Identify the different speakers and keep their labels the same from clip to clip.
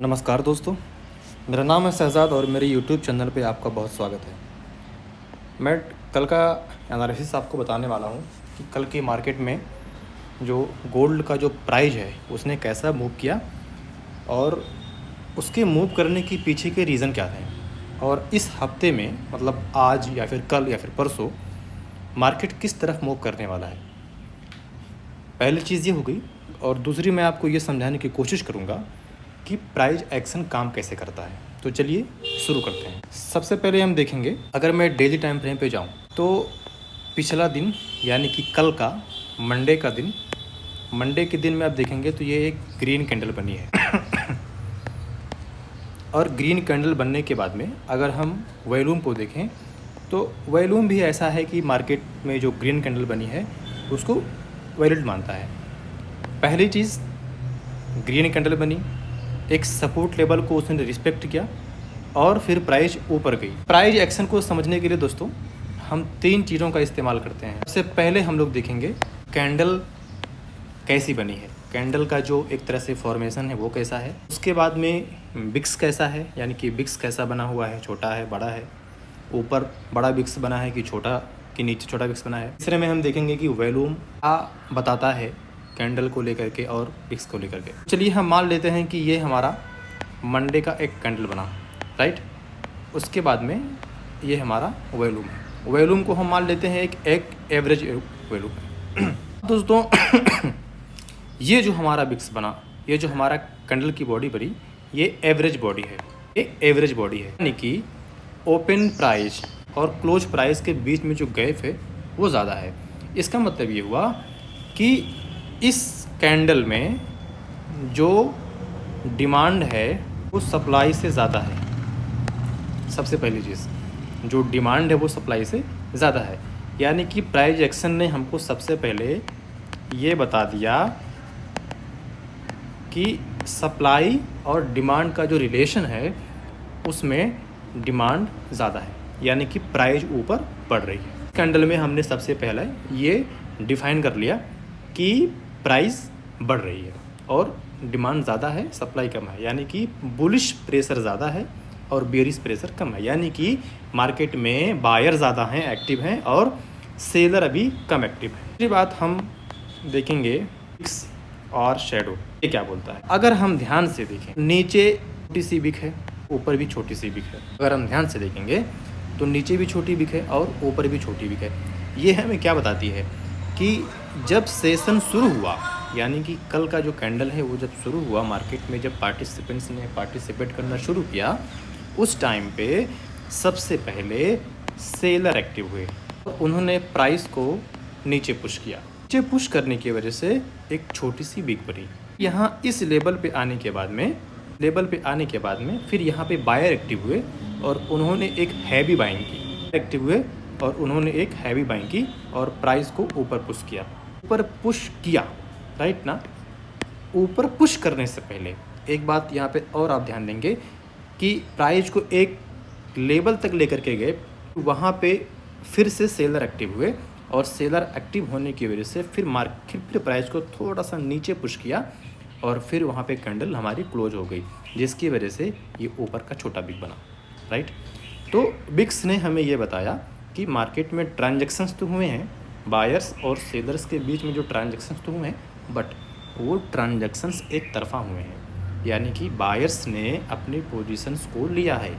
Speaker 1: नमस्कार दोस्तों, मेरा नाम है शहज़ाद और मेरे यूट्यूब चैनल पे आपका बहुत स्वागत है। मैं कल का एनालिसिस आपको बताने वाला हूँ कि कल की मार्केट में जो गोल्ड का जो प्राइस है उसने कैसा मूव किया और उसके मूव करने के पीछे के रीज़न क्या थे, और इस हफ्ते में मतलब आज या फिर कल या फिर परसों मार्केट किस तरफ मूव करने वाला है। पहली चीज़ ये हो गई, और दूसरी मैं आपको ये समझाने की कोशिश करूँगा कि प्राइस एक्शन काम कैसे करता है। तो चलिए शुरू करते हैं। सबसे पहले हम देखेंगे, अगर मैं डेली टाइम फ्रेम पे जाऊं तो पिछला दिन यानी कि कल का मंडे का दिन, मंडे के दिन में आप देखेंगे तो ये एक ग्रीन कैंडल बनी है और ग्रीन कैंडल बनने के बाद में अगर हम वॉल्यूम को देखें तो वॉल्यूम भी ऐसा है कि मार्केट में जो ग्रीन कैंडल बनी है उसको वैलिड मानता है। पहली चीज़, ग्रीन कैंडल बनी, एक सपोर्ट लेवल को उसने रिस्पेक्ट किया और फिर प्राइस ऊपर गई। प्राइस एक्शन को समझने के लिए दोस्तों हम तीन चीज़ों का इस्तेमाल करते हैं। सबसे पहले हम लोग देखेंगे कैंडल कैसी बनी है, कैंडल का जो एक तरह से फॉर्मेशन है वो कैसा है। उसके बाद में बिक्स कैसा है, यानी कि बिक्स कैसा बना हुआ है, छोटा है बड़ा है, ऊपर बड़ा बिक्स बना है कि छोटा, कि नीचे छोटा बिक्स बना है। तीसरे में हम देखेंगे कि वॉल्यूम क्या बताता है कैंडल को लेकर के और बिक्स को लेकर के। चलिए हम मान लेते हैं कि ये हमारा मंडे का एक कैंडल बना, राइट। उसके बाद में ये हमारा वॉल्यूम है, वॉल्यूम को हम मान लेते हैं एक एवरेज वॉल्यूम है। दोस्तों ये जो हमारा बिक्स बना, ये जो हमारा कैंडल की बॉडी बनी, ये एवरेज बॉडी है, ये एवरेज बॉडी है, यानी कि ओपन प्राइस और क्लोज प्राइस के बीच में जो गैप है वो ज़्यादा है। इसका मतलब ये हुआ कि इस कैंडल में जो डिमांड है वो सप्लाई से ज़्यादा है। सबसे पहली चीज़, जो डिमांड है वो सप्लाई से ज़्यादा है, यानी कि प्राइस एक्शन ने हमको सबसे पहले ये बता दिया कि सप्लाई और डिमांड का जो रिलेशन है उसमें डिमांड ज़्यादा है, यानी कि प्राइस ऊपर बढ़ रही है। कैंडल में हमने सबसे पहले ये डिफाइन कर लिया कि प्राइस बढ़ रही है और डिमांड ज़्यादा है, सप्लाई कम है, यानी कि बुलिश प्रेशर ज़्यादा है और बेरिश प्रेशर कम है, यानी कि मार्केट में बायर ज़्यादा हैं, एक्टिव हैं, और सेलर अभी कम एक्टिव है। दूसरी बात हम देखेंगे बिक्स और शेडो, ये क्या बोलता है। अगर हम ध्यान से देखें, नीचे छोटी सी बिक है, ऊपर भी छोटी सी बिक है। अगर हम ध्यान से देखेंगे तो नीचे भी छोटी बिक है और ऊपर भी छोटी बिक है। ये हमें क्या बताती है कि जब सेशन शुरू हुआ, यानी कि कल का जो कैंडल है वो जब शुरू हुआ मार्केट में, जब पार्टिसिपेंट्स ने पार्टिसिपेट करना शुरू किया, उस टाइम पे सबसे पहले सेलर एक्टिव हुए और उन्होंने प्राइस को नीचे पुश किया। नीचे पुश करने की वजह से एक छोटी सी बिक बनी। यहाँ इस लेवल पे आने के बाद में फिर यहाँ पे बायर एक्टिव हुए और उन्होंने एक हैवी बाइंग की, एक्टिव हुए और उन्होंने एक हैवी बाइंग की और प्राइस को ऊपर पुश किया। ऊपर पुश किया, राइट ना। ऊपर पुश करने से पहले एक बात यहाँ पे और आप ध्यान देंगे कि प्राइस को एक लेवल तक लेकर के गए, वहाँ पे फिर से सेलर एक्टिव हुए और सेलर एक्टिव होने की वजह से फिर प्राइस को थोड़ा सा नीचे पुश किया और फिर वहाँ पे कैंडल हमारी क्लोज हो गई, जिसकी वजह से ये ऊपर का छोटा बिग बना, राइट। तो बिक्स ने हमें ये बताया कि मार्केट में ट्रांजैक्शंस तो हुए हैं, बायर्स और सेलर्स के बीच में जो ट्रांजैक्शंस तो हुए हैं, बट वो ट्रांजैक्शंस एक तरफा हुए हैं, यानी कि बायर्स ने अपनी पोजीशंस को लिया है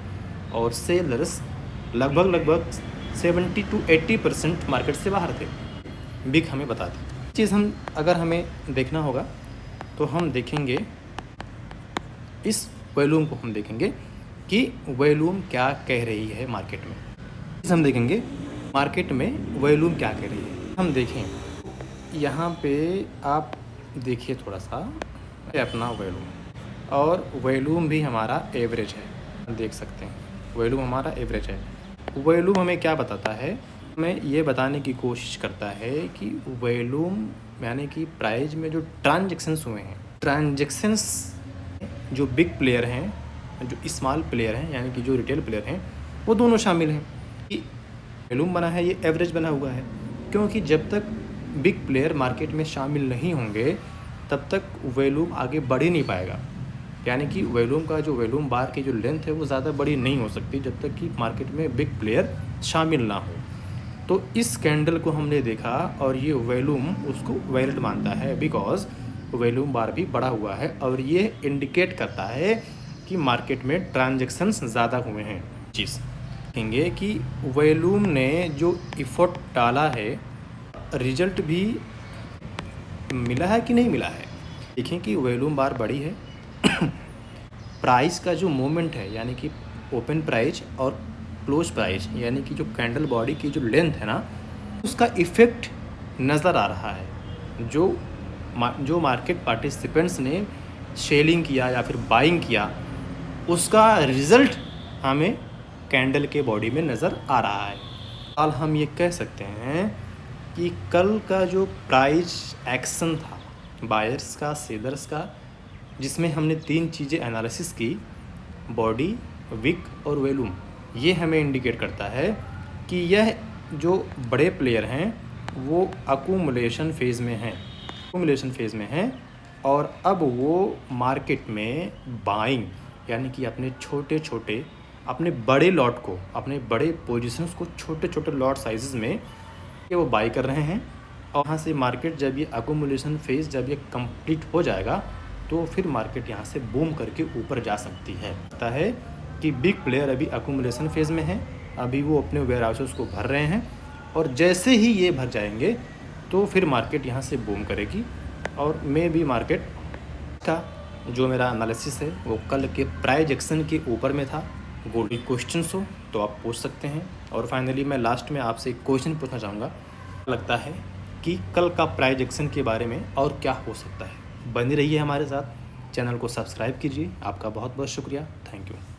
Speaker 1: और सेलर्स लगभग 70 to 80% मार्केट से बाहर थे। बिग हमें बता दी चीज़। हम अगर हमें देखना होगा तो हम देखेंगे इस वॉल्यूम को, हम देखेंगे कि वॉल्यूम क्या कह रही है मार्केट में। हम देखेंगे मार्केट में वॉल्यूम क्या कह रही है। हम देखें यहाँ पे, आप देखिए थोड़ा सा अपना वॉल्यूम, और वॉल्यूम भी हमारा एवरेज है, देख सकते हैं वॉल्यूम हमारा एवरेज है। वॉल्यूम हमें क्या बताता है, हमें ये बताने की कोशिश करता है कि वॉल्यूम यानी कि प्राइस में जो ट्रांजैक्शंस हुए हैं, ट्रांजैक्शंस जो बिग प्लेयर हैं, जो स्मॉल प्लेयर हैं, यानी कि जो रिटेल प्लेयर हैं, वो दोनों शामिल हैं। कि वॉल्यूम बना है, ये एवरेज बना हुआ है, क्योंकि जब तक बिग प्लेयर मार्केट में शामिल नहीं होंगे तब तक वॉल्यूम आगे बढ़ ही नहीं पाएगा। यानी कि वॉल्यूम का जो वॉल्यूम बार की जो लेंथ है वो ज़्यादा बड़ी नहीं हो सकती जब तक कि मार्केट में बिग प्लेयर शामिल ना हो। तो इस कैंडल को हमने देखा और ये वॉल्यूम उसको वैलिड मानता है बिकॉज वॉल्यूम बार भी बढ़ा हुआ है और ये इंडिकेट करता है कि मार्केट में ट्रांजैक्शंस ज़्यादा हुए हैं। चीज़ देखेंगे कि वॉल्यूम ने जो इफ़ोर्ट डाला है रिजल्ट भी मिला है कि नहीं मिला है। देखें कि वॉल्यूम बार बढ़ी है प्राइस का जो मूवमेंट है यानी कि ओपन प्राइस और क्लोज प्राइस यानी कि जो कैंडल बॉडी की जो लेंथ है ना उसका इफ़ेक्ट नज़र आ रहा है। जो मार्केट पार्टिसिपेंट्स ने सेलिंग किया या फिर बाइंग किया उसका रिज़ल्ट हमें कैंडल के बॉडी में नज़र आ रहा है। कल हम ये कह सकते हैं कि कल का जो प्राइस एक्शन था बायर्स का सेलर्स का जिसमें हमने 3 चीज़ें एनालिसिस की बॉडी विक और वॉल्यूम, ये हमें इंडिकेट करता है कि यह जो बड़े प्लेयर हैं वो अकुमुलेशन फेज़ में हैं और अब वो मार्केट में बाइंग यानी कि अपने बड़े लॉट को अपने बड़े पोजीशंस को छोटे छोटे लॉट साइज़ में ये वो बाई कर रहे हैं। और यहाँ से मार्केट जब ये अकुमुलेशन फेज़ जब ये कंप्लीट हो जाएगा तो फिर मार्केट यहाँ से बूम करके ऊपर जा सकती है। लगता है कि बिग प्लेयर अभी अकुमुलेशन फेज़ में है, अभी वो अपने वेयर हाउसेस को भर रहे हैं और जैसे ही ये भर जाएंगे तो फिर मार्केट यहाँ से बूम करेगी। और मे भी मार्केट का जो मेरा एनालिसिस है वो कल के प्राइस एक्शन के ऊपर में था। कोई क्वेश्चंस हो तो आप पूछ सकते हैं। और फाइनली मैं लास्ट में आपसे एक क्वेश्चन पूछना चाहूँगा, लगता है कि कल का प्राइस एक्शन के बारे में और क्या हो सकता है। बनी रहिए हमारे साथ, चैनल को सब्सक्राइब कीजिए। आपका बहुत बहुत शुक्रिया, थैंक यू।